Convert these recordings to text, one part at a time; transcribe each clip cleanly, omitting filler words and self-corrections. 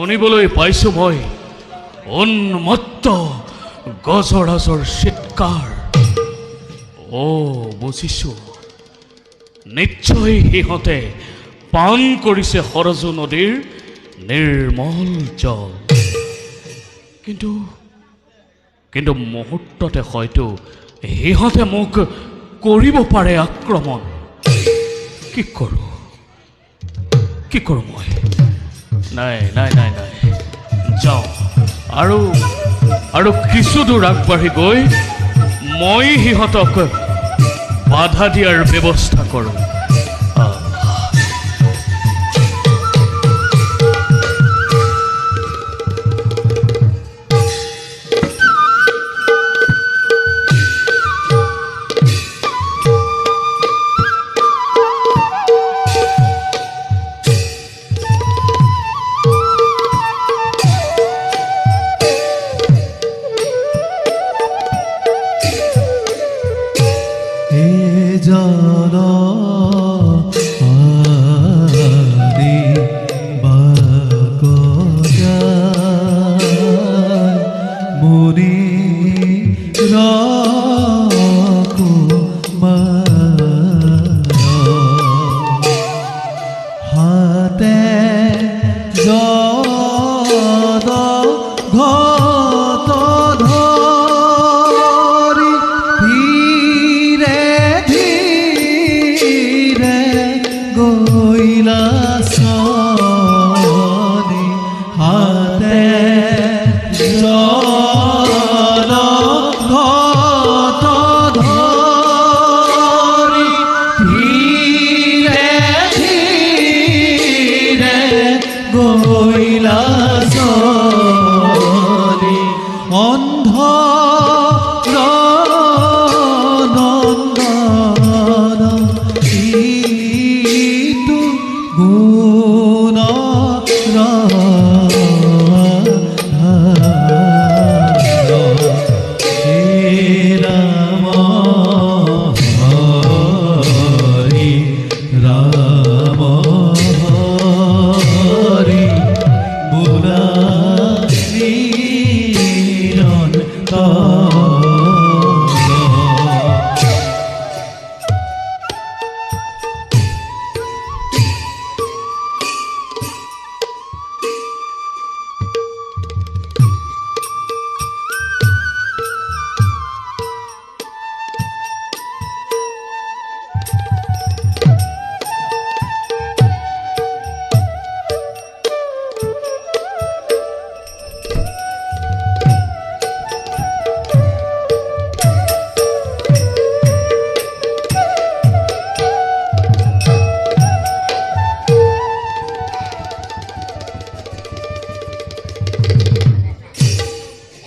শুনিবলৈ পাইছো মই উন্মত্ত গজৰাজৰ চিৎকাৰ। বুজিছো, নিশ্চয় সিহঁতে পান কৰিছে সৰজু নদীৰ নিৰ্মল জল। কিন্তু কিন্তু মুহূৰ্ততে হয়তো সিহঁতে মোক কৰিব পাৰে আক্ৰমণ। কি কৰোঁ মই? নাই নাই নাই নাই, যাওঁ আৰু কিছু দূৰ আগবাঢ়ি গৈ মই সিহঁতক বাধা দিয়াৰ ব্যৱস্থা কৰোঁ।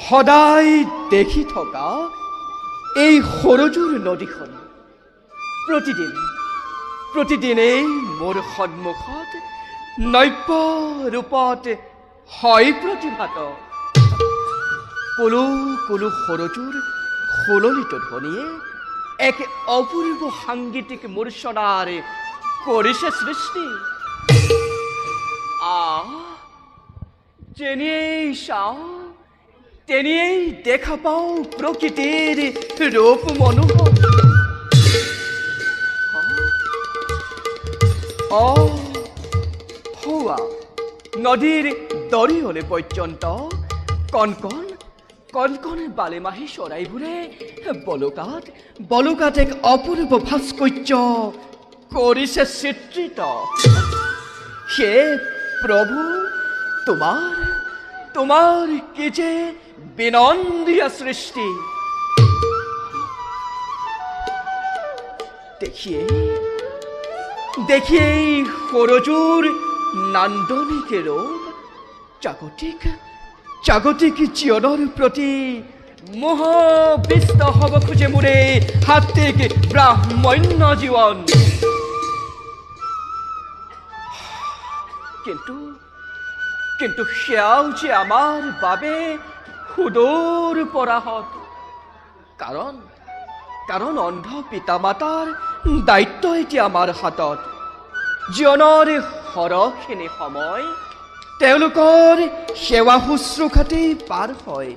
সদায় দেখি থকা এই সৰজুৰ নদীখন প্ৰতিদিনেই মোৰ সন্মুখত নব্য ৰূপত হয় প্ৰতিভাত। কলো সৰজুৰ সুললিত ধ্বনিয়ে এক অপূৰ্ব সাংগীতিক মূৰ্ছনাৰ কৰিছে সৃষ্টি। যেনিয়েই চাওঁ তেনিয়েই দেখা পাওঁ প্ৰকৃতিৰ ৰূপ মনোহৰ। নদীৰ দৰিয়লে পৰ্যন্ত কণ কণ বালিমাহী চৰাইবোৰে বলকাত এক অপূৰ্ব ভাস্কৰ্য কৰিছে চিত্ৰিত। হে প্ৰভু, তোমাৰ কি যে বিনন্দীয় সৃষ্টি। দেখিয়েই সৰজুৰ নান্দনিক ৰূপ জাগতিক জীৱনৰ প্ৰতি মোহবিষ্ট হ'ব খোজে মোৰে সাত্বিক ব্ৰাহ্মণ্য জীৱন। কিন্তু সেয়াও যে আমাৰ বাবে সুদূৰ পৰাহত। কাৰণ অন্ধ পিতা মাতাৰ দায়িত্ব এতিয়া আমাৰ হাতত। জীৱনৰ সৰহখিনি সময় তেওঁলোকৰ সেৱা শুশ্ৰূষাতেই পাৰ হয়।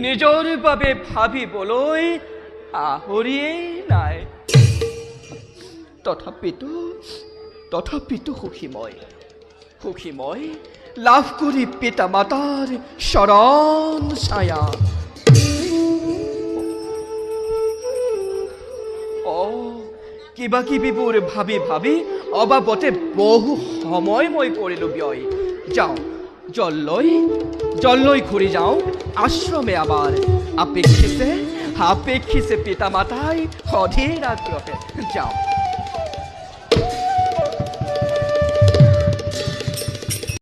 নিজৰ বাবে ভাবিবলৈ আহৰিয়েই নাই। তথাপিতো সুখী মই লাভ কৰি পিতা মাতাৰ শৰণ ছায়া। কিবা কিবিবোৰ ভাবি অবাবতে বহু সময় মই কৰিলো ব্যয়। যাওঁ, জললৈ ঘূৰি যাওঁ আশ্ৰমে আমাৰ। আপেক্ষিছে পিতা মাতাই অধীৰ আগ্ৰহে। যাওঁ।